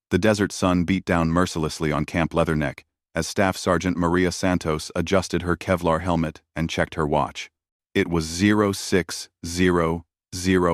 The desert sun beat down mercilessly on Camp Leatherneck as Staff Sergeant Maria Santos adjusted her Kevlar helmet and checked her watch. It was 0600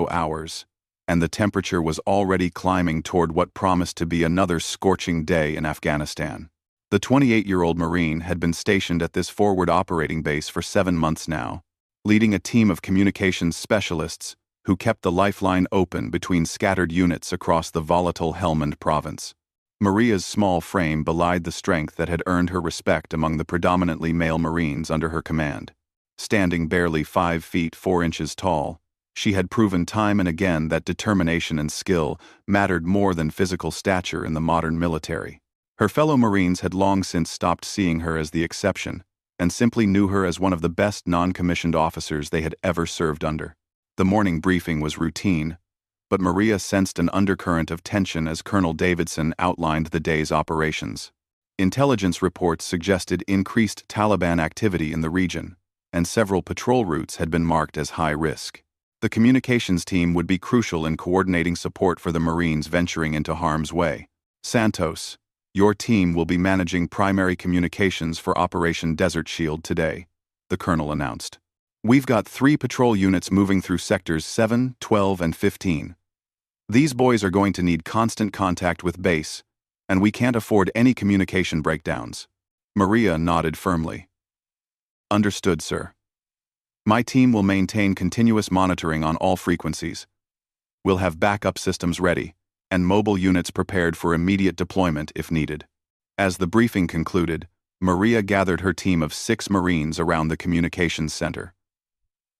hours, and the temperature was already climbing toward what promised to be another scorching day in Afghanistan. The 28-year-old Marine had been stationed at this forward operating base for 7 months now, leading a team of communications specialists who kept the lifeline open between scattered units across the volatile Helmand province. Maria's small frame belied the strength that had earned her respect among the predominantly male Marines under her command. Standing barely 5 feet 4 inches tall, she had proven time and again that determination and skill mattered more than physical stature in the modern military. Her fellow Marines had long since stopped seeing her as the exception, and simply knew her as one of the best non-commissioned officers they had ever served under. The morning briefing was routine, but Maria sensed an undercurrent of tension as Colonel Davidson outlined the day's operations. Intelligence reports suggested increased Taliban activity in the region, and several patrol routes had been marked as high risk. The communications team would be crucial in coordinating support for the Marines venturing into harm's way. Santos, your team will be managing primary communications for Operation Desert Shield today, the colonel announced. We've got 3 patrol units moving through sectors 7, 12, and 15. These boys are going to need constant contact with base, and we can't afford any communication breakdowns. Maria nodded firmly. Understood, sir. My team will maintain continuous monitoring on all frequencies. We'll have backup systems ready, and mobile units prepared for immediate deployment if needed. As the briefing concluded, Maria gathered her team of 6 Marines around the communications center.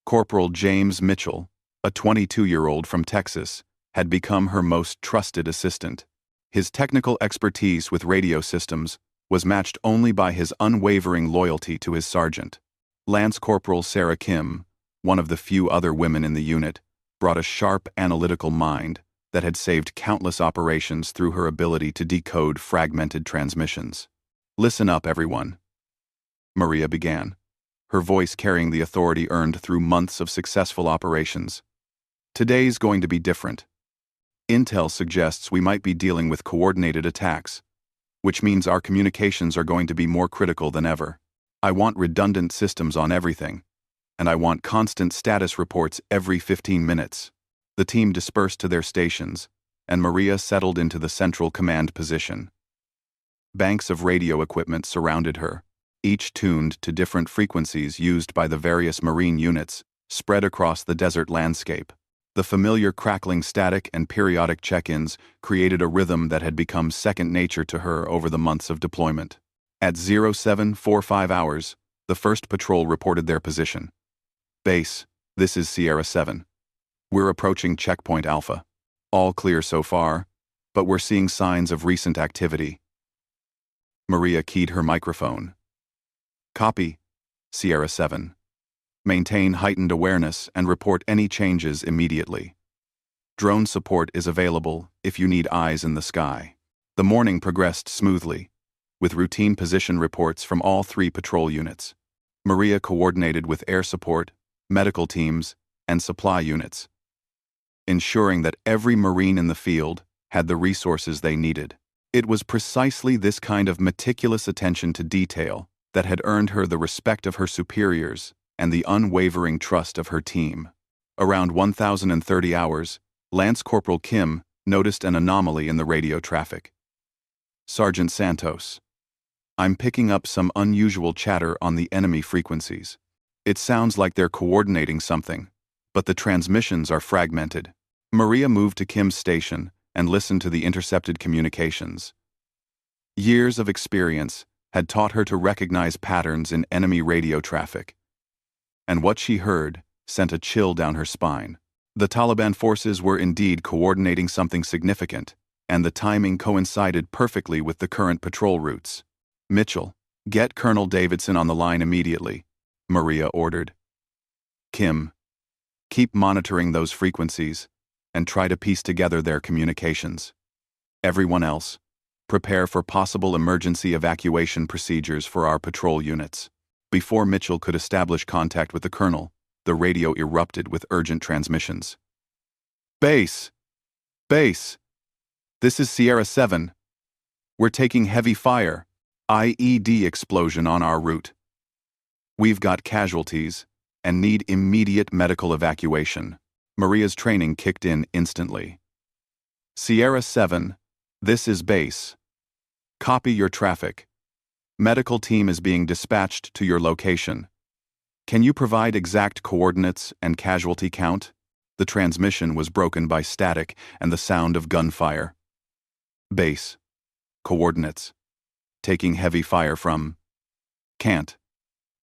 Corporal James Mitchell, a 22-year-old from Texas, had become her most trusted assistant. His technical expertise with radio systems was matched only by his unwavering loyalty to his sergeant. Lance Corporal Sarah Kim, one of the few other women in the unit, brought a sharp analytical mind that had saved countless operations through her ability to decode fragmented transmissions. Listen up, everyone, Maria began, her voice carrying the authority earned through months of successful operations. Today's going to be different. Intel suggests we might be dealing with coordinated attacks, which means our communications are going to be more critical than ever. I want redundant systems on everything, and I want constant status reports every 15 minutes. The team dispersed to their stations, and Maria settled into the central command position. Banks of radio equipment surrounded her, each tuned to different frequencies used by the various Marine units spread across the desert landscape. The familiar crackling static and periodic check-ins created a rhythm that had become second nature to her over the months of deployment. At 0745 hours, the first patrol reported their position. Base, this is Sierra 7. We're approaching checkpoint Alpha. All clear so far, but we're seeing signs of recent activity. Maria keyed her microphone. Copy, Sierra 7. Maintain heightened awareness and report any changes immediately. Drone support is available if you need eyes in the sky. The morning progressed smoothly, with routine position reports from all 3 patrol units. Maria coordinated with air support, medical teams, and supply units, ensuring that every Marine in the field had the resources they needed. It was precisely this kind of meticulous attention to detail that had earned her the respect of her superiors and the unwavering trust of her team. Around 1030 hours, Lance Corporal Kim noticed an anomaly in the radio traffic. Sergeant Santos, I'm picking up some unusual chatter on the enemy frequencies. It sounds like they're coordinating something, but the transmissions are fragmented. Maria moved to Kim's station and listened to the intercepted communications. Years of experience had taught her to recognize patterns in enemy radio traffic, and what she heard sent a chill down her spine. The Taliban forces were indeed coordinating something significant, and the timing coincided perfectly with the current patrol routes. Mitchell, get Colonel Davidson on the line immediately, Maria ordered. Kim, keep monitoring those frequencies and try to piece together their communications. Everyone else, prepare for possible emergency evacuation procedures for our patrol units. Before Mitchell could establish contact with the colonel, the radio erupted with urgent transmissions. Base! Base! This is Sierra 7, We're taking heavy fire. IED explosion on our route. We've got casualties and need immediate medical evacuation. Maria's training kicked in instantly. Sierra 7, this is base. Copy your traffic. Medical team is being dispatched to your location. Can you provide exact coordinates and casualty count? The transmission was broken by static and the sound of gunfire. Base. Coordinates. Taking heavy fire from. Can't.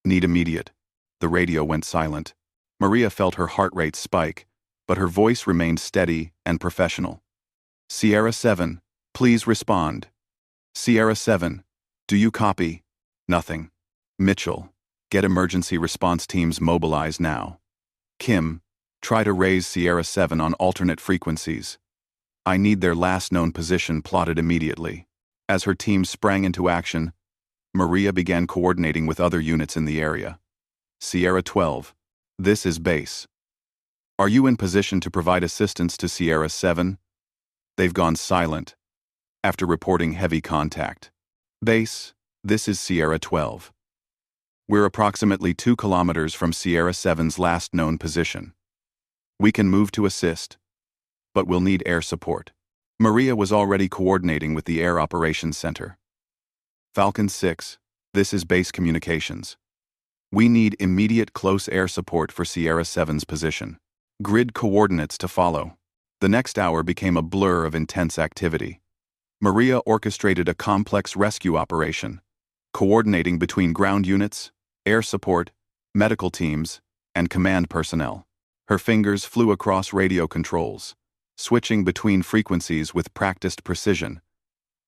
Need immediate. The radio went silent. Maria felt her heart rate spike, but her voice remained steady and professional. Sierra 7, please respond. Sierra 7, do you copy? Nothing. Mitchell, get emergency response teams mobilized now. Kim, try to raise Sierra 7 on alternate frequencies. I need their last known position plotted immediately. As her team sprang into action, Maria began coordinating with other units in the area. Sierra 12, this is base. Are you in position to provide assistance to Sierra 7? They've gone silent after reporting heavy contact. Base, this is Sierra 12. We're approximately 2 kilometers from Sierra 7's last known position. We can move to assist, but we'll need air support. Maria was already coordinating with the Air Operations Center. Falcon 6, this is base communications. We need immediate close air support for Sierra 7's position. Grid coordinates to follow. The next hour became a blur of intense activity. Maria orchestrated a complex rescue operation, coordinating between ground units, air support, medical teams, and command personnel. Her fingers flew across radio controls, switching between frequencies with practiced precision,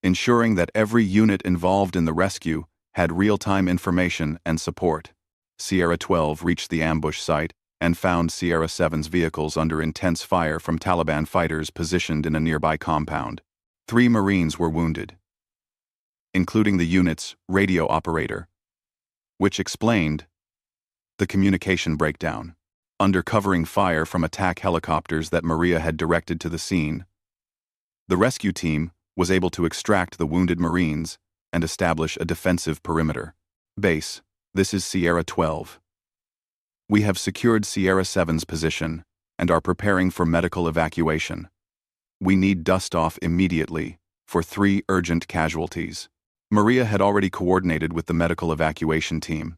ensuring that every unit involved in the rescue had real-time information and support. Sierra 12 reached the ambush site and found Sierra 7's vehicles under intense fire from Taliban fighters positioned in a nearby compound. 3 Marines were wounded, including the unit's radio operator, which explained the communication breakdown. Under covering fire from attack helicopters that Maria had directed to the scene, the rescue team was able to extract the wounded Marines and establish a defensive perimeter. Base, this is Sierra 12. We have secured Sierra 7's position and are preparing for medical evacuation. We need dust-off immediately for 3 urgent casualties. Maria had already coordinated with the medical evacuation team.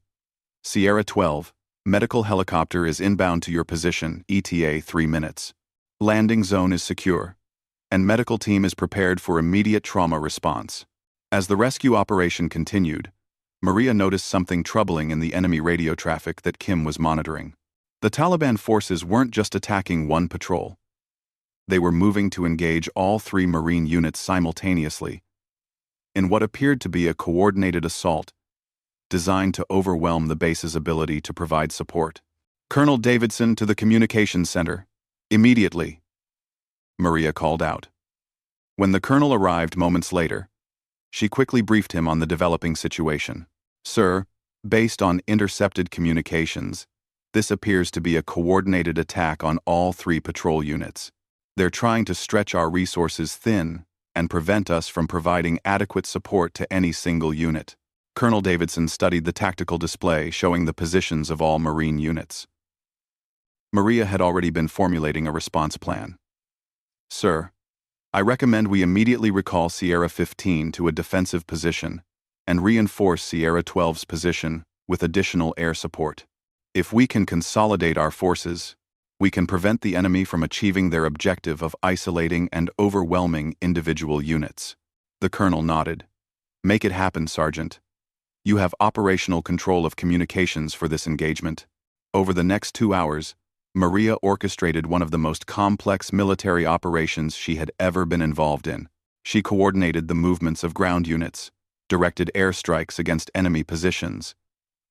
Sierra 12, medical helicopter is inbound to your position, ETA 3 minutes. Landing zone is secure, and medical team is prepared for immediate trauma response. As the rescue operation continued, Maria noticed something troubling in the enemy radio traffic that Kim was monitoring. The Taliban forces weren't just attacking one patrol. They were moving to engage all 3 Marine units simultaneously in what appeared to be a coordinated assault designed to overwhelm the base's ability to provide support. Colonel Davidson to the communications center. Immediately, Maria called out. When the colonel arrived moments later, she quickly briefed him on the developing situation. Sir, based on intercepted communications, this appears to be a coordinated attack on all 3 patrol units. They're trying to stretch our resources thin and prevent us from providing adequate support to any single unit. Colonel Davidson studied the tactical display showing the positions of all Marine units. Maria had already been formulating a response plan. Sir, I recommend we immediately recall Sierra 15 to a defensive position and reinforce Sierra 12's position with additional air support. If we can consolidate our forces, we can prevent the enemy from achieving their objective of isolating and overwhelming individual units. The colonel nodded. Make it happen, Sergeant. You have operational control of communications for this engagement. Over the next 2 hours, Maria orchestrated one of the most complex military operations she had ever been involved in. She coordinated the movements of ground units, directed airstrikes against enemy positions,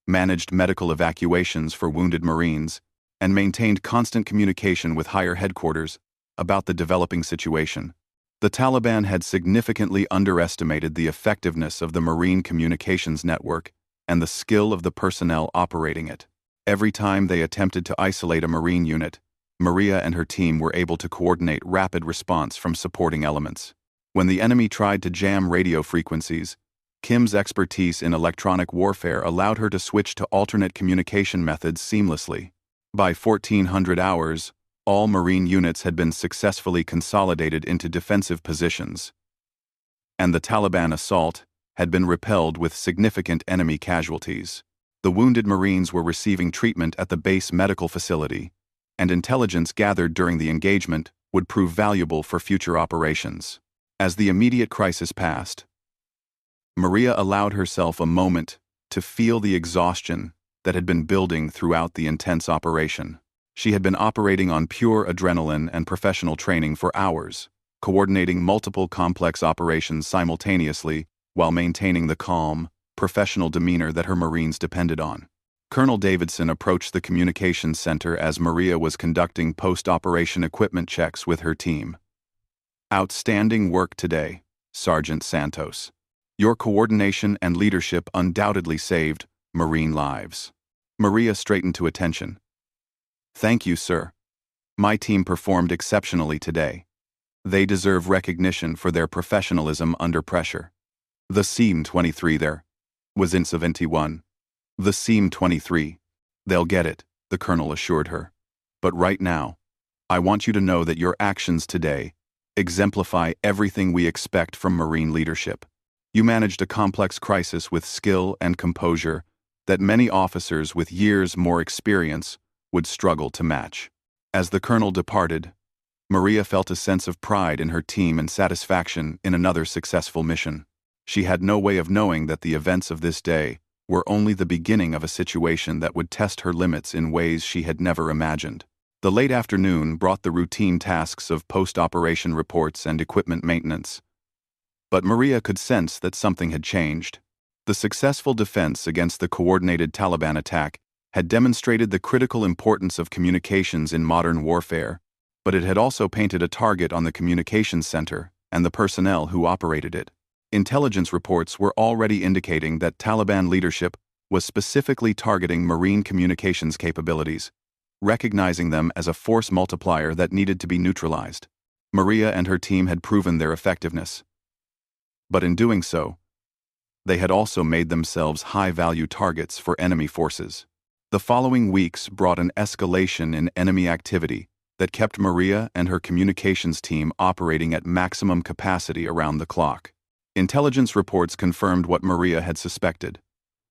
managed medical evacuations for wounded Marines, and maintained constant communication with higher headquarters about the developing situation. The Taliban had significantly underestimated the effectiveness of the Marine communications network and the skill of the personnel operating it. Every time they attempted to isolate a Marine unit, Maria and her team were able to coordinate rapid response from supporting elements. When the enemy tried to jam radio frequencies, Kim's expertise in electronic warfare allowed her to switch to alternate communication methods seamlessly. By 1400 hours, all Marine units had been successfully consolidated into defensive positions, and the Taliban assault had been repelled with significant enemy casualties. The wounded Marines were receiving treatment at the base medical facility, and intelligence gathered during the engagement would prove valuable for future operations. As the immediate crisis passed, Maria allowed herself a moment to feel the exhaustion that had been building throughout the intense operation. She had been operating on pure adrenaline and professional training for hours, coordinating multiple complex operations simultaneously while maintaining the calm, professional demeanor that her Marines depended on. Colonel Davidson approached the communications center as Maria was conducting post-operation equipment checks with her team. "Outstanding work today, Sergeant Santos. Your coordination and leadership undoubtedly saved Marine lives." Maria straightened to attention. "Thank you, sir. My team performed exceptionally today. They deserve recognition for their professionalism under pressure." The SEAM-23 there was in 71. "The SEAM-23. They'll get it," the colonel assured her. "But right now, I want you to know that your actions today exemplify everything we expect from Marine leadership. You managed a complex crisis with skill and composure that many officers with years more experience would struggle to match." As the colonel departed, Maria felt a sense of pride in her team and satisfaction in another successful mission. She had no way of knowing that the events of this day were only the beginning of a situation that would test her limits in ways she had never imagined. The late afternoon brought the routine tasks of post-operation reports and equipment maintenance. But Maria could sense that something had changed. The successful defense against the coordinated Taliban attack had demonstrated the critical importance of communications in modern warfare, but it had also painted a target on the communications center and the personnel who operated it. Intelligence reports were already indicating that Taliban leadership was specifically targeting Marine communications capabilities, recognizing them as a force multiplier that needed to be neutralized. Maria and her team had proven their effectiveness. But in doing so, they had also made themselves high-value targets for enemy forces. The following weeks brought an escalation in enemy activity that kept Maria and her communications team operating at maximum capacity around the clock. Intelligence reports confirmed what Maria had suspected.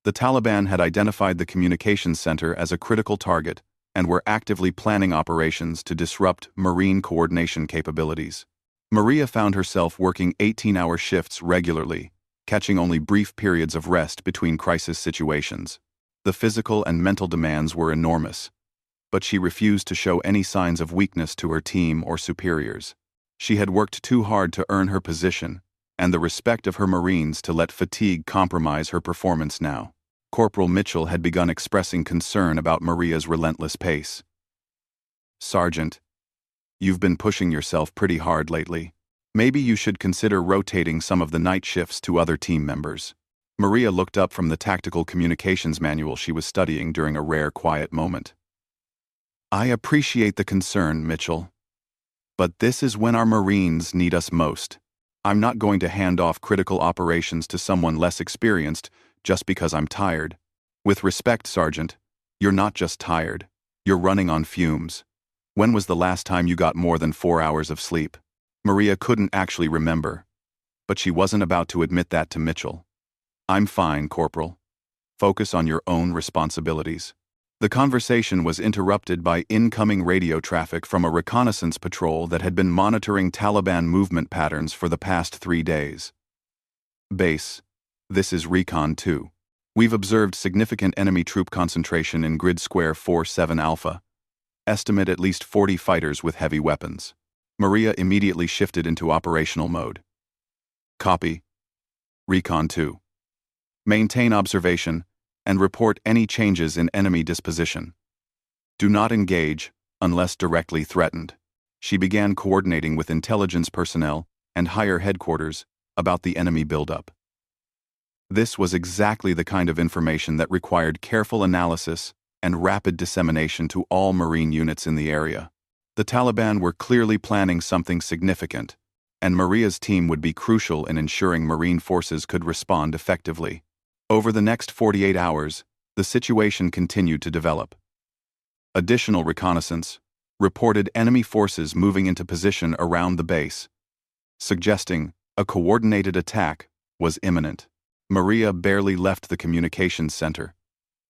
The Taliban had identified the communications center as a critical target and were actively planning operations to disrupt Marine coordination capabilities. Maria found herself working 18-hour shifts regularly, catching only brief periods of rest between crisis situations. The physical and mental demands were enormous, but she refused to show any signs of weakness to her team or superiors. She had worked too hard to earn her position and the respect of her Marines to let fatigue compromise her performance now. Corporal Mitchell had begun expressing concern about Maria's relentless pace. "Sergeant, you've been pushing yourself pretty hard lately. Maybe you should consider rotating some of the night shifts to other team members." Maria looked up from the tactical communications manual she was studying during a rare quiet moment. "I appreciate the concern, Mitchell. But this is when our Marines need us most. I'm not going to hand off critical operations to someone less experienced just because I'm tired. With respect, Sergeant, you're not just tired. You're running on fumes. When was the last time you got more than 4 hours of sleep?" Maria couldn't actually remember, but she wasn't about to admit that to Mitchell. "I'm fine, Corporal. Focus on your own responsibilities." The conversation was interrupted by incoming radio traffic from a reconnaissance patrol that had been monitoring Taliban movement patterns for the past 3 days. "Base, this is Recon 2. We've observed significant enemy troop concentration in Grid Square 47 Alpha. Estimate at least 40 fighters with heavy weapons." Maria immediately shifted into operational mode. "Copy. Recon 2. Maintain observation and report any changes in enemy disposition. Do not engage unless directly threatened." She began coordinating with intelligence personnel and higher headquarters about the enemy buildup. This was exactly the kind of information that required careful analysis and rapid dissemination to all Marine units in the area. The Taliban were clearly planning something significant, and Maria's team would be crucial in ensuring Marine forces could respond effectively. Over the next 48 hours, the situation continued to develop. Additional reconnaissance reported enemy forces moving into position around the base, suggesting a coordinated attack was imminent. Maria barely left the communications center,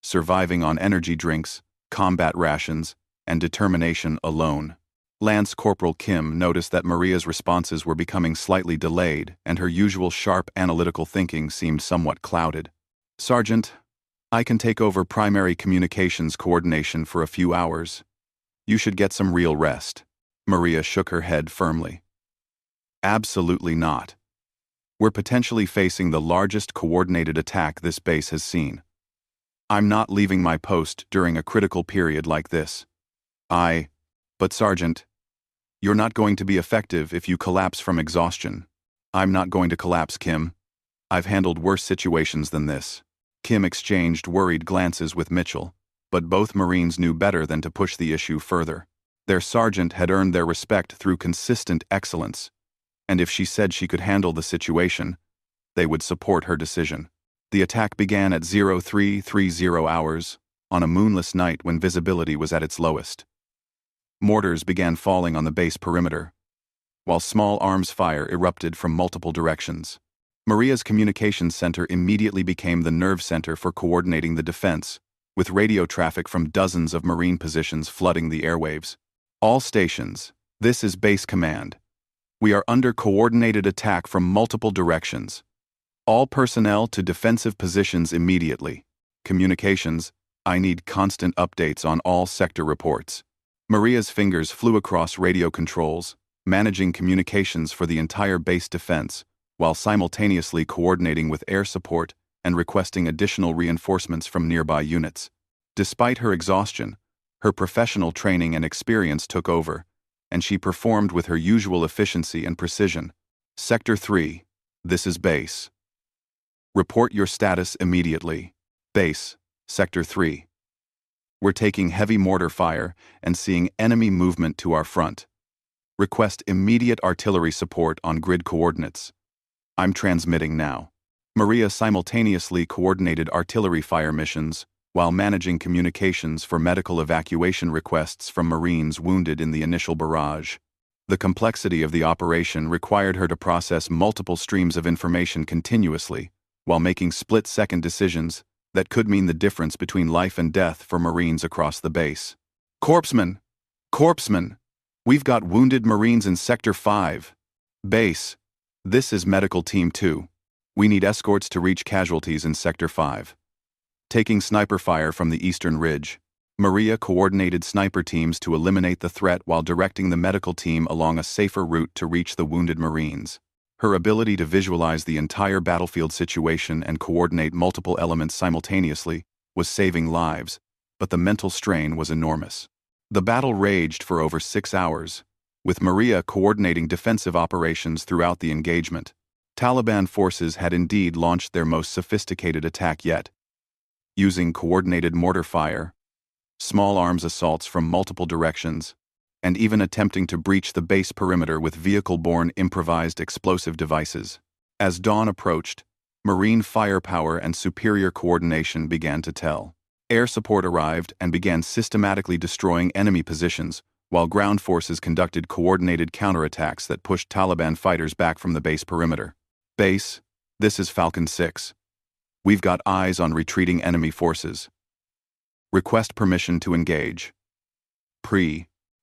surviving on energy drinks, combat rations, and determination alone. Lance Corporal Kim noticed that Maria's responses were becoming slightly delayed, and her usual sharp analytical thinking seemed somewhat clouded. "Sergeant, I can take over primary communications coordination for a few hours. You should get some real rest." Maria shook her head firmly. "Absolutely not. We're potentially facing the largest coordinated attack this base has seen. I'm not leaving my post during a critical period like this. But Sergeant, you're not going to be effective if you collapse from exhaustion." "I'm not going to collapse, Kim. I've handled worse situations than this." Kim exchanged worried glances with Mitchell, but both Marines knew better than to push the issue further. Their sergeant had earned their respect through consistent excellence, and if she said she could handle the situation, they would support her decision. The attack began at 0330 hours, on a moonless night when visibility was at its lowest. Mortars began falling on the base perimeter, while small arms fire erupted from multiple directions. Maria's communications center immediately became the nerve center for coordinating the defense, with radio traffic from dozens of Marine positions flooding the airwaves. "All stations, this is base command. We are under coordinated attack from multiple directions. All personnel to defensive positions immediately. Communications, I need constant updates on all sector reports." Maria's fingers flew across radio controls, managing communications for the entire base defense, while simultaneously coordinating with air support and requesting additional reinforcements from nearby units. Despite her exhaustion, her professional training and experience took over, and she performed with her usual efficiency and precision. "Sector 3, this is base. Report your status immediately." "Base, Sector 3. We're taking heavy mortar fire and seeing enemy movement to our front. Request immediate artillery support on grid coordinates." "I'm transmitting now." Maria simultaneously coordinated artillery fire missions while managing communications for medical evacuation requests from Marines wounded in the initial barrage. The complexity of the operation required her to process multiple streams of information continuously, while making split-second decisions that could mean the difference between life and death for Marines across the base. "Corpsman! Corpsman! We've got wounded Marines in Sector 5. Base, this is Medical Team 2. We need escorts to reach casualties in Sector 5. Taking sniper fire from the eastern ridge, Maria coordinated sniper teams to eliminate the threat while directing the medical team along a safer route to reach the wounded Marines. Her ability to visualize the entire battlefield situation and coordinate multiple elements simultaneously was saving lives, but the mental strain was enormous. The battle raged for over 6 hours, with Maria coordinating defensive operations throughout the engagement. Taliban forces had indeed launched their most sophisticated attack yet, using coordinated mortar fire, small arms assaults from multiple directions, and even attempting to breach the base perimeter with vehicle-borne improvised explosive devices. As dawn approached, Marine firepower and superior coordination began to tell. Air support arrived and began systematically destroying enemy positions, while ground forces conducted coordinated counterattacks that pushed Taliban fighters back from the base perimeter. "Base, this is Falcon 6. We've got eyes on retreating enemy forces. Request permission to engage."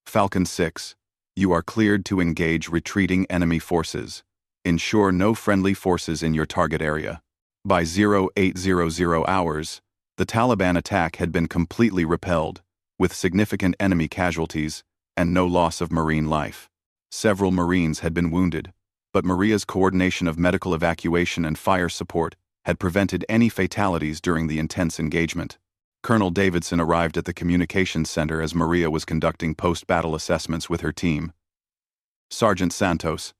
Falcon 6, you are cleared to engage retreating enemy forces. Ensure no friendly forces in your target area. By 0800 hours, the Taliban attack had been completely repelled, with significant enemy casualties and no loss of Marine life. Several Marines had been wounded, but Maria's coordination of medical evacuation and fire support had prevented any fatalities during the intense engagement. Colonel Davidson arrived at the communications center as Maria was conducting post-battle assessments with her team. "Sergeant Santos,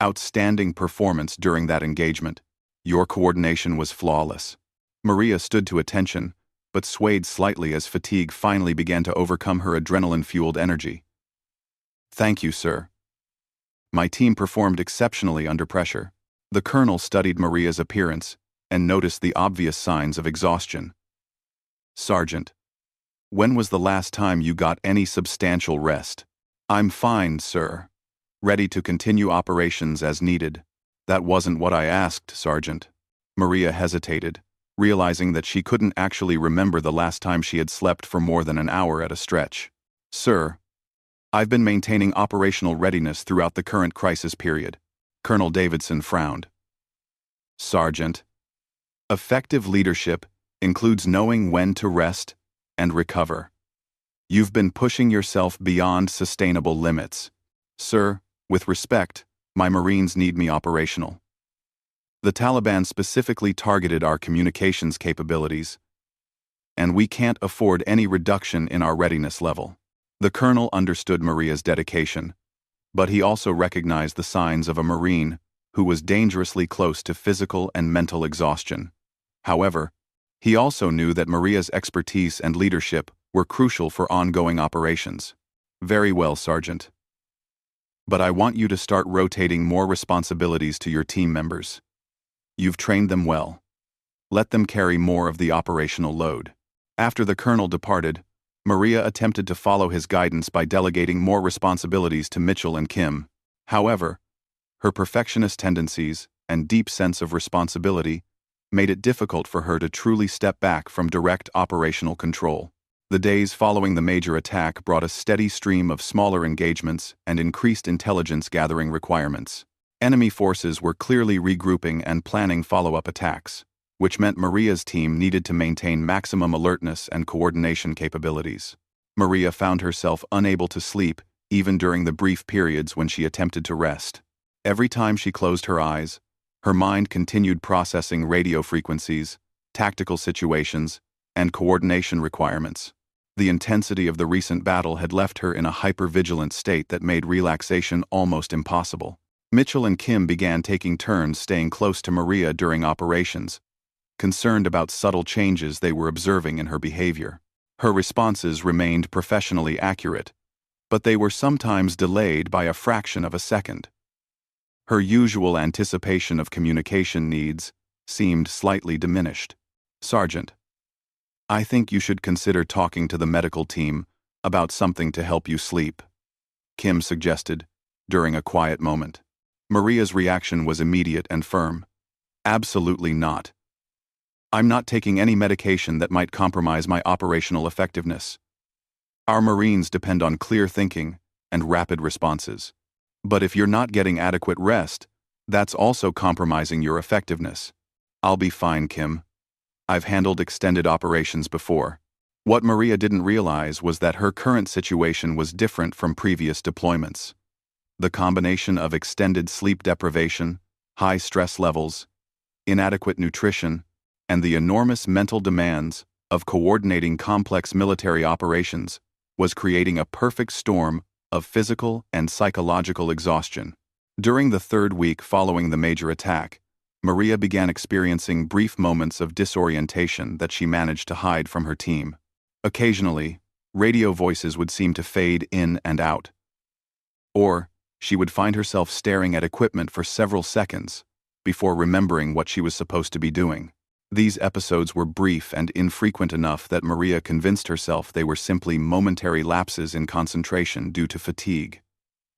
outstanding performance during that engagement. Your coordination was flawless." Maria stood to attention, but swayed slightly as fatigue finally began to overcome her adrenaline-fueled energy. "Thank you, sir." My team performed exceptionally under pressure. The colonel studied Maria's appearance and noticed the obvious signs of exhaustion. Sergeant, when was the last time you got any substantial rest? I'm fine, sir. Ready to continue operations as needed. That wasn't what I asked, Sergeant. Maria hesitated, realizing that she couldn't actually remember the last time she had slept for more than an hour at a stretch. Sir, I've been maintaining operational readiness throughout the current crisis period. Colonel Davidson frowned. Sergeant, effective leadership includes knowing when to rest and recover. You've been pushing yourself beyond sustainable limits. Sir, with respect, my Marines need me operational. The Taliban specifically targeted our communications capabilities, and we can't afford any reduction in our readiness level. The colonel understood Maria's dedication, but he also recognized the signs of a Marine who was dangerously close to physical and mental exhaustion. However, he also knew that Maria's expertise and leadership were crucial for ongoing operations. Very well, Sergeant. But I want you to start rotating more responsibilities to your team members. You've trained them well. Let them carry more of the operational load. After the colonel departed, Maria attempted to follow his guidance by delegating more responsibilities to Mitchell and Kim. However, her perfectionist tendencies and deep sense of responsibility made it difficult for her to truly step back from direct operational control. The days following the major attack brought a steady stream of smaller engagements and increased intelligence gathering requirements. Enemy forces were clearly regrouping and planning follow-up attacks, which meant Maria's team needed to maintain maximum alertness and coordination capabilities. Maria found herself unable to sleep even during the brief periods when she attempted to rest. Every time she closed her eyes, her mind continued processing radio frequencies, tactical situations, and coordination requirements. The intensity of the recent battle had left her in a hyper-vigilant state that made relaxation almost impossible. Mitchell and Kim began taking turns staying close to Maria during operations, concerned about subtle changes they were observing in her behavior. Her responses remained professionally accurate, but they were sometimes delayed by a fraction of a second. Her usual anticipation of communication needs seemed slightly diminished. Sergeant, I think you should consider talking to the medical team about something to help you sleep, Kim suggested, during a quiet moment. Maria's reaction was immediate and firm. Absolutely not. I'm not taking any medication that might compromise my operational effectiveness. Our Marines depend on clear thinking and rapid responses. But if you're not getting adequate rest, that's also compromising your effectiveness. I'll be fine, Kim. I've handled extended operations before. What Maria didn't realize was that her current situation was different from previous deployments. The combination of extended sleep deprivation, high stress levels, inadequate nutrition, and the enormous mental demands of coordinating complex military operations was creating a perfect storm of physical and psychological exhaustion. During the third week following the major attack, Maria began experiencing brief moments of disorientation that she managed to hide from her team. Occasionally, radio voices would seem to fade in and out. Or, she would find herself staring at equipment for several seconds before remembering what she was supposed to be doing. These episodes were brief and infrequent enough that Maria convinced herself they were simply momentary lapses in concentration due to fatigue.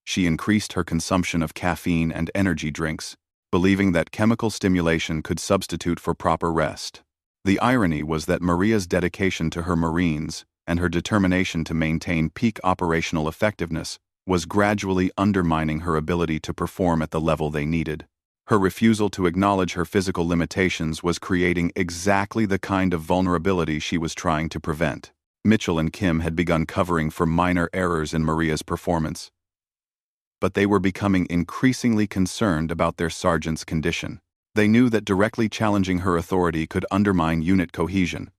She increased her consumption of caffeine and energy drinks, believing that chemical stimulation could substitute for proper rest. The irony was that Maria's dedication to her Marines and her determination to maintain peak operational effectiveness was gradually undermining her ability to perform at the level they needed. Her refusal to acknowledge her physical limitations was creating exactly the kind of vulnerability she was trying to prevent. Mitchell and Kim had begun covering for minor errors in Maria's performance, but they were becoming increasingly concerned about their sergeant's condition. They knew that directly challenging her authority could undermine unit cohesion,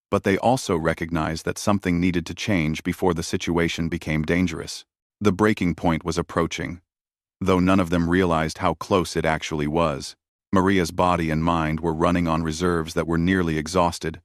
but they also recognized that something needed to change before the situation became dangerous. The breaking point was approaching, though none of them realized how close it actually was. Maria's body and mind were running on reserves that were nearly exhausted,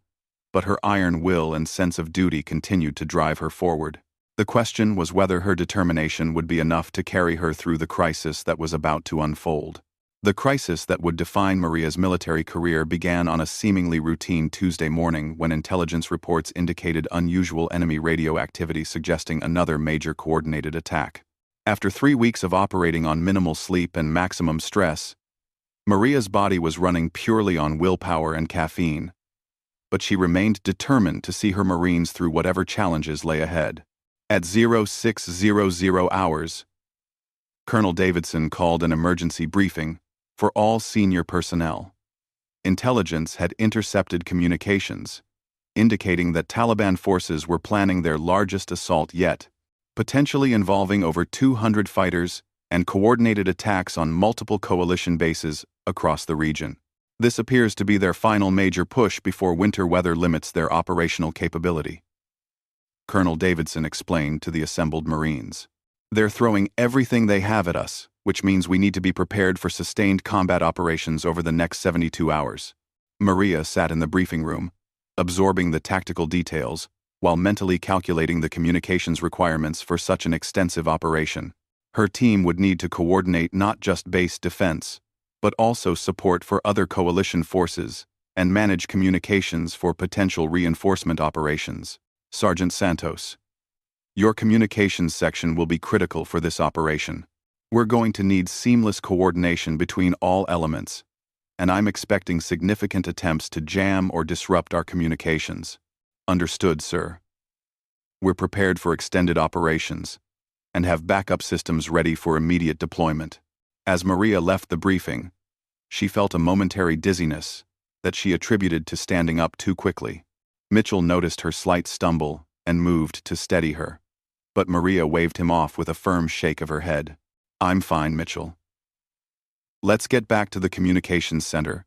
but her iron will and sense of duty continued to drive her forward. The question was whether her determination would be enough to carry her through the crisis that was about to unfold. The crisis that would define Maria's military career began on a seemingly routine Tuesday morning when intelligence reports indicated unusual enemy radio activity suggesting another major coordinated attack. After 3 weeks of operating on minimal sleep and maximum stress, Maria's body was running purely on willpower and caffeine, but she remained determined to see her Marines through whatever challenges lay ahead. At 0600 hours, Colonel Davidson called an emergency briefing for all senior personnel. Intelligence had intercepted communications, indicating that Taliban forces were planning their largest assault yet, potentially involving over 200 fighters and coordinated attacks on multiple coalition bases across the region. This appears to be their final major push before winter weather limits their operational capability. Colonel Davidson explained to the assembled Marines. They're throwing everything they have at us, which means we need to be prepared for sustained combat operations over the next 72 hours. Maria sat in the briefing room, absorbing the tactical details, while mentally calculating the communications requirements for such an extensive operation. Her team would need to coordinate not just base defense, but also support for other coalition forces and manage communications for potential reinforcement operations. Sergeant Santos, your communications section will be critical for this operation. We're going to need seamless coordination between all elements, and I'm expecting significant attempts to jam or disrupt our communications. Understood, sir. We're prepared for extended operations and have backup systems ready for immediate deployment. As Maria left the briefing, she felt a momentary dizziness that she attributed to standing up too quickly. Mitchell noticed her slight stumble and moved to steady her, but Maria waved him off with a firm shake of her head. I'm fine, Mitchell. Let's get back to the communications center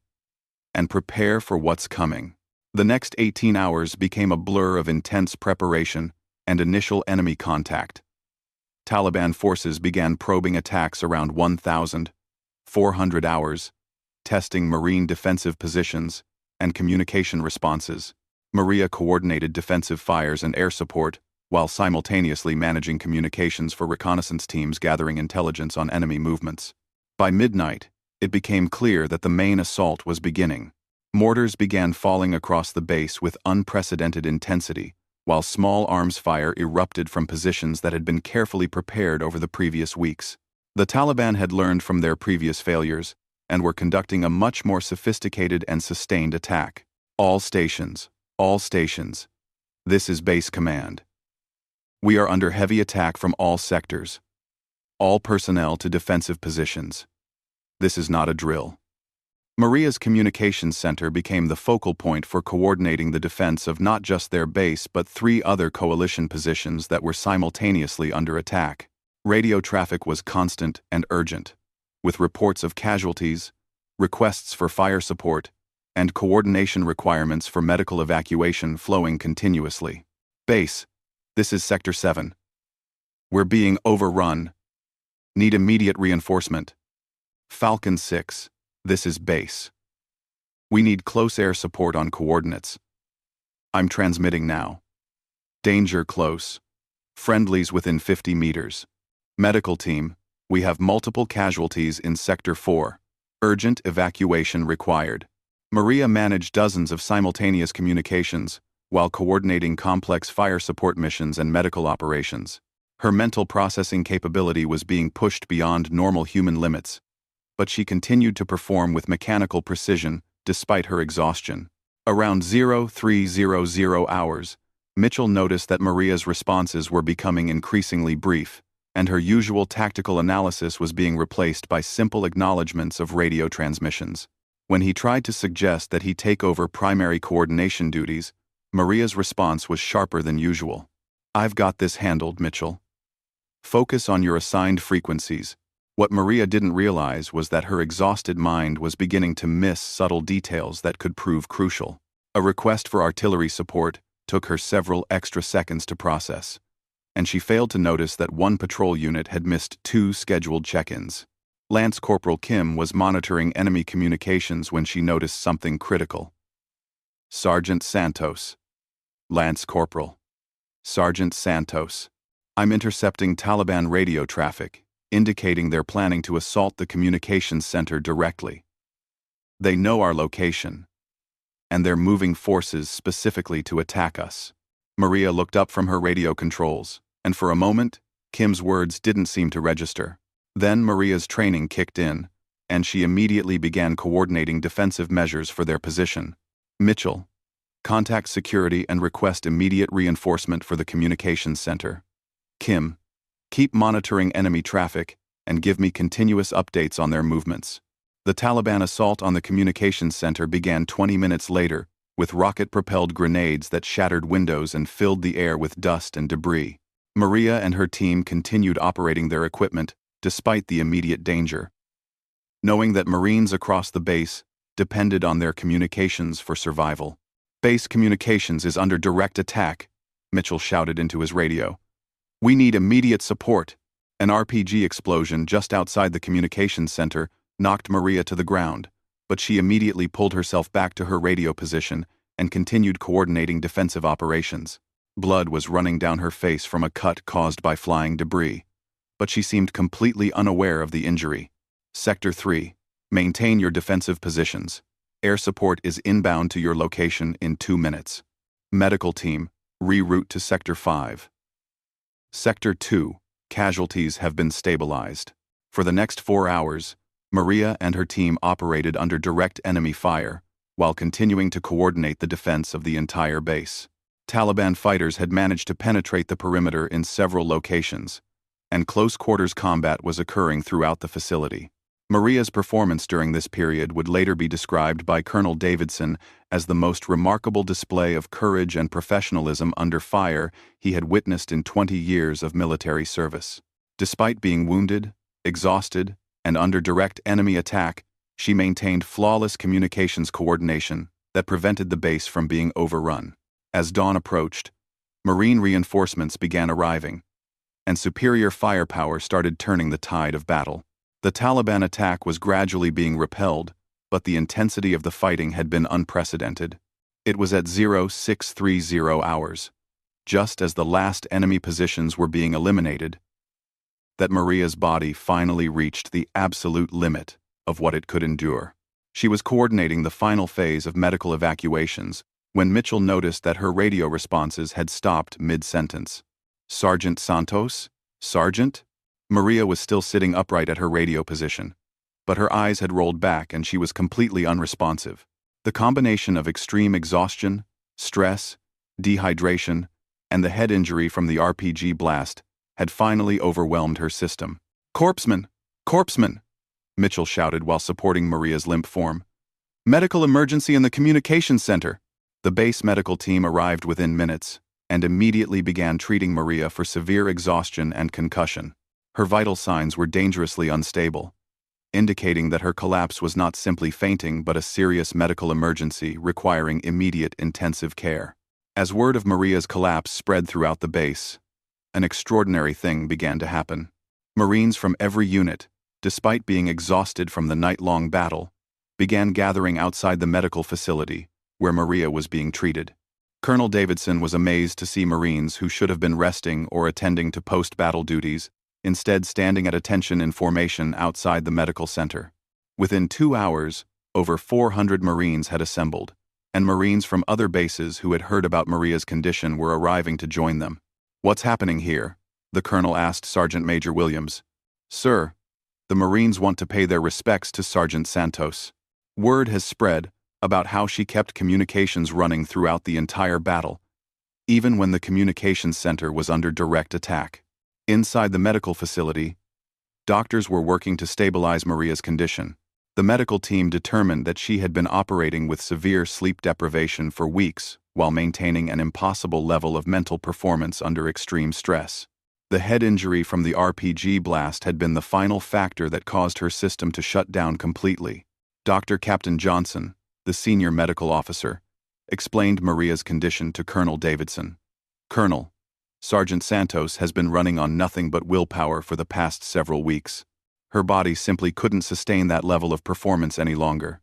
and prepare for what's coming. The next 18 hours became a blur of intense preparation and initial enemy contact. Taliban forces began probing attacks around 1,400 hours, testing Marine defensive positions and communication responses. Maria coordinated defensive fires and air support, while simultaneously managing communications for reconnaissance teams gathering intelligence on enemy movements. By midnight, it became clear that the main assault was beginning. Mortars began falling across the base with unprecedented intensity, while small arms fire erupted from positions that had been carefully prepared over the previous weeks. The Taliban had learned from their previous failures and were conducting a much more sophisticated and sustained attack. All stations. This is base command. We are under heavy attack from all sectors. All personnel to defensive positions. This is not a drill. Maria's communications center became the focal point for coordinating the defense of not just their base but 3 other coalition positions that were simultaneously under attack. Radio traffic was constant and urgent, with reports of casualties, requests for fire support, and coordination requirements for medical evacuation flowing continuously. Base, this is Sector 7. We're being overrun. Need immediate reinforcement. Falcon 6, this is base. We need close air support on coordinates. I'm transmitting now. Danger close. Friendlies within 50 meters. Medical team, we have multiple casualties in Sector 4. Urgent evacuation required. Maria managed dozens of simultaneous communications while coordinating complex fire support missions and medical operations. Her mental processing capability was being pushed beyond normal human limits, but she continued to perform with mechanical precision despite her exhaustion. Around 0300 hours, Mitchell noticed that Maria's responses were becoming increasingly brief, and her usual tactical analysis was being replaced by simple acknowledgments of radio transmissions. When he tried to suggest that he take over primary coordination duties, Maria's response was sharper than usual. I've got this handled, Mitchell. Focus on your assigned frequencies. What Maria didn't realize was that her exhausted mind was beginning to miss subtle details that could prove crucial. A request for artillery support took her several extra seconds to process, and she failed to notice that one patrol unit had missed 2 scheduled check-ins. Lance Corporal Kim was monitoring enemy communications when she noticed something critical. Sergeant Santos. Lance Corporal. Sergeant Santos. I'm intercepting Taliban radio traffic, indicating they're planning to assault the communications center directly. They know our location, and they're moving forces specifically to attack us. Maria looked up from her radio controls, and for a moment, Kim's words didn't seem to register. Then Maria's training kicked in, and she immediately began coordinating defensive measures for their position. Mitchell, contact security and request immediate reinforcement for the communications center. Kim, keep monitoring enemy traffic and give me continuous updates on their movements. The Taliban assault on the communications center began 20 minutes later, with rocket-propelled grenades that shattered windows and filled the air with dust and debris. Maria and her team continued operating their equipment, despite the immediate danger. Knowing that Marines across the base depended on their communications for survival. Base communications is under direct attack, Mitchell shouted into his radio. We need immediate support. An RPG explosion just outside the communications center knocked Maria to the ground, but she immediately pulled herself back to her radio position and continued coordinating defensive operations. Blood was running down her face from a cut caused by flying debris, but she seemed completely unaware of the injury. Sector 3, maintain your defensive positions. Air support is inbound to your location in 2 minutes. Medical team, reroute to Sector 5. Sector 2, casualties have been stabilized. For the next 4 hours, Maria and her team operated under direct enemy fire, while continuing to coordinate the defense of the entire base. Taliban fighters had managed to penetrate the perimeter in several locations, and close-quarters combat was occurring throughout the facility. Maria's performance during this period would later be described by Colonel Davidson as the most remarkable display of courage and professionalism under fire he had witnessed in 20 years of military service. Despite being wounded, exhausted, and under direct enemy attack, she maintained flawless communications coordination that prevented the base from being overrun. As dawn approached, Marine reinforcements began arriving, and superior firepower started turning the tide of battle. The Taliban attack was gradually being repelled, but the intensity of the fighting had been unprecedented. It was at 0630 hours, just as the last enemy positions were being eliminated, that Maria's body finally reached the absolute limit of what it could endure. She was coordinating the final phase of medical evacuations when Mitchell noticed that her radio responses had stopped mid-sentence. Sergeant Santos? Sergeant? Maria was still sitting upright at her radio position, but her eyes had rolled back and she was completely unresponsive. The combination of extreme exhaustion, stress, dehydration, and the head injury from the RPG blast had finally overwhelmed her system. Corpsman! Corpsman! Mitchell shouted while supporting Maria's limp form. Medical emergency in the communications center! The base medical team arrived within minutes and immediately began treating Maria for severe exhaustion and concussion. Her vital signs were dangerously unstable, indicating that her collapse was not simply fainting but a serious medical emergency requiring immediate intensive care. As word of Maria's collapse spread throughout the base, an extraordinary thing began to happen. Marines from every unit, despite being exhausted from the night-long battle, began gathering outside the medical facility where Maria was being treated. Colonel Davidson was amazed to see Marines who should have been resting or attending to post-battle duties instead standing at attention in formation outside the medical center. Within 2 hours, over 400 Marines had assembled, and Marines from other bases who had heard about Maria's condition were arriving to join them. What's happening here? The colonel asked Sergeant Major Williams. Sir, the Marines want to pay their respects to Sergeant Santos. Word has spread about how she kept communications running throughout the entire battle, even when the communications center was under direct attack. Inside the medical facility, doctors were working to stabilize Maria's condition. The medical team determined that she had been operating with severe sleep deprivation for weeks while maintaining an impossible level of mental performance under extreme stress. The head injury from the RPG blast had been the final factor that caused her system to shut down completely. Dr. Captain Johnson, the senior medical officer, explained Maria's condition to Colonel Davidson. Colonel, Sergeant Santos has been running on nothing but willpower for the past several weeks. Her body simply couldn't sustain that level of performance any longer.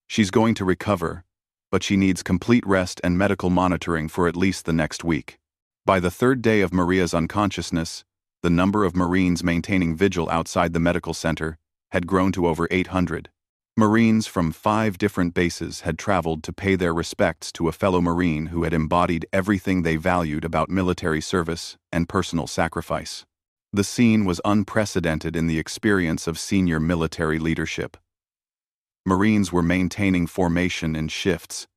She's going to recover, but she needs complete rest and medical monitoring for at least the next week. By the third day of Maria's unconsciousness, the number of Marines maintaining vigil outside the medical center had grown to over 800. Marines from 5 different bases had traveled to pay their respects to a fellow Marine who had embodied everything they valued about military service and personal sacrifice. The scene was unprecedented in the experience of senior military leadership. Marines were maintaining formation in shifts,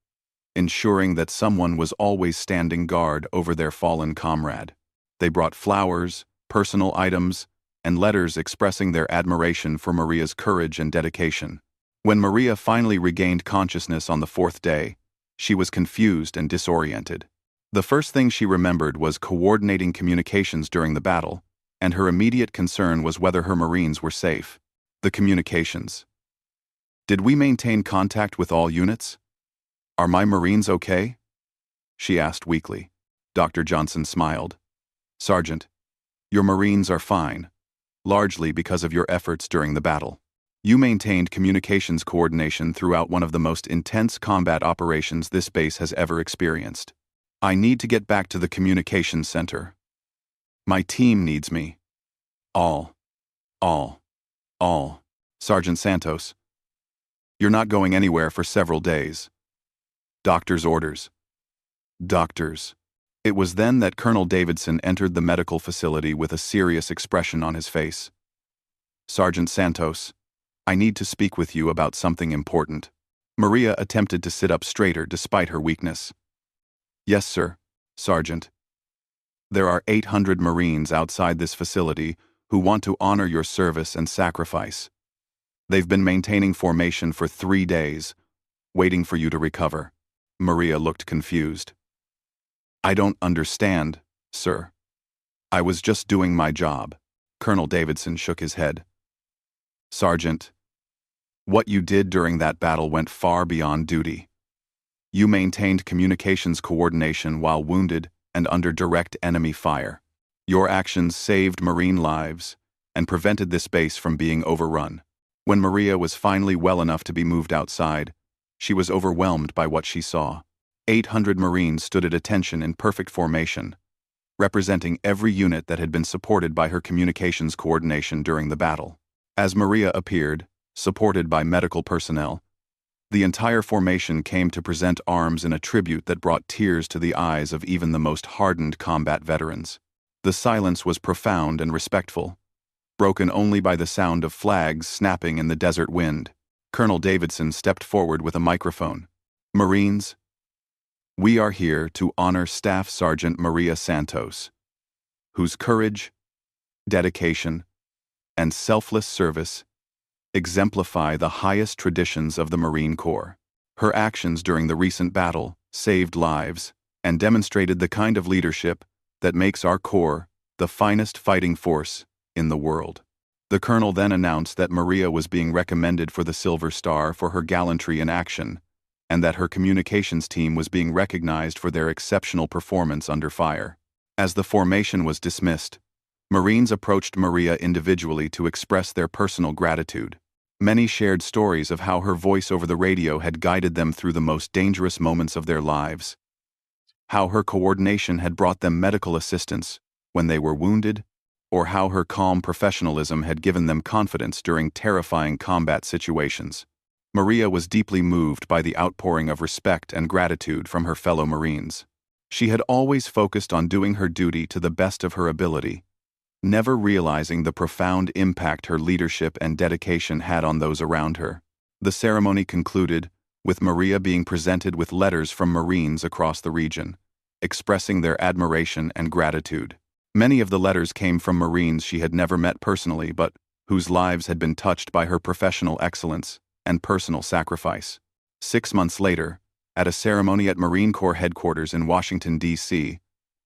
ensuring that someone was always standing guard over their fallen comrade. They brought flowers, personal items, and letters expressing their admiration for Maria's courage and dedication. When Maria finally regained consciousness on the 4th day, she was confused and disoriented. The first thing she remembered was coordinating communications during the battle, and her immediate concern was whether her Marines were safe. The communications. Did we maintain contact with all units? Are my Marines okay? She asked weakly. Dr. Johnson smiled. Sergeant, your Marines are fine, largely because of your efforts during the battle. You maintained communications coordination throughout one of the most intense combat operations this base has ever experienced. I need to get back to the communications center. My team needs me. All. Sergeant Santos. You're not going anywhere for several days. Doctor's orders. Doctors. It was then that Colonel Davidson entered the medical facility with a serious expression on his face. Sergeant Santos, I need to speak with you about something important. Maria attempted to sit up straighter despite her weakness. Yes, sir, Sergeant. There are 800 Marines outside this facility who want to honor your service and sacrifice. They've been maintaining formation for 3 days, waiting for you to recover. Maria looked confused. I don't understand, sir. I was just doing my job. Colonel Davidson shook his head. Sergeant, what you did during that battle went far beyond duty. You maintained communications coordination while wounded and under direct enemy fire. Your actions saved Marine lives and prevented this base from being overrun. When Maria was finally well enough to be moved outside, she was overwhelmed by what she saw. 800 Marines stood at attention in perfect formation, representing every unit that had been supported by her communications coordination during the battle. As Maria appeared, supported by medical personnel, the entire formation came to present arms in a tribute that brought tears to the eyes of even the most hardened combat veterans. The silence was profound and respectful, broken only by the sound of flags snapping in the desert wind. Colonel Davidson stepped forward with a microphone. Marines, we are here to honor Staff Sergeant Maria Santos, whose courage, dedication, and selfless service exemplify the highest traditions of the Marine Corps. Her actions during the recent battle saved lives and demonstrated the kind of leadership that makes our Corps the finest fighting force in the world. The colonel then announced that Maria was being recommended for the Silver Star for her gallantry in action, and that her communications team was being recognized for their exceptional performance under fire. As the formation was dismissed, Marines approached Maria individually to express their personal gratitude. Many shared stories of how her voice over the radio had guided them through the most dangerous moments of their lives, how her coordination had brought them medical assistance when they were wounded, or how her calm professionalism had given them confidence during terrifying combat situations. Maria was deeply moved by the outpouring of respect and gratitude from her fellow Marines. She had always focused on doing her duty to the best of her ability, never realizing the profound impact her leadership and dedication had on those around her. The ceremony concluded with Maria being presented with letters from Marines across the region, expressing their admiration and gratitude. Many of the letters came from Marines she had never met personally but whose lives had been touched by her professional excellence and personal sacrifice. 6 months later, at a ceremony at Marine Corps headquarters in Washington, D.C.,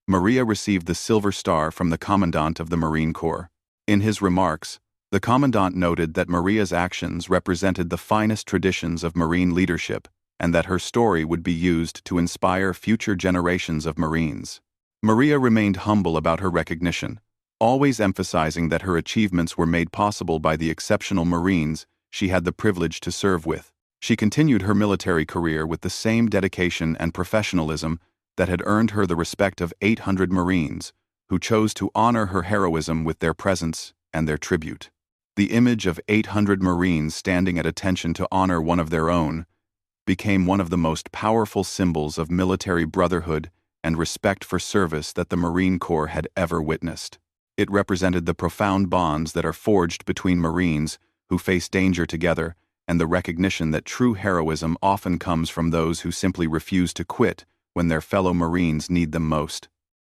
Maria received the Silver Star from the Commandant of the Marine Corps. In his remarks, the Commandant noted that Maria's actions represented the finest traditions of Marine leadership and that her story would be used to inspire future generations of Marines. Maria remained humble about her recognition, always emphasizing that her achievements were made possible by the exceptional Marines she had the privilege to serve with. She continued her military career with the same dedication and professionalism that had earned her the respect of 800 Marines, who chose to honor her heroism with their presence and their tribute. The image of 800 Marines standing at attention to honor one of their own became one of the most powerful symbols of military brotherhood and respect for service that the Marine Corps had ever witnessed. It represented the profound bonds that are forged between Marines who face danger together, and the recognition that true heroism often comes from those who simply refuse to quit when their fellow Marines need them most.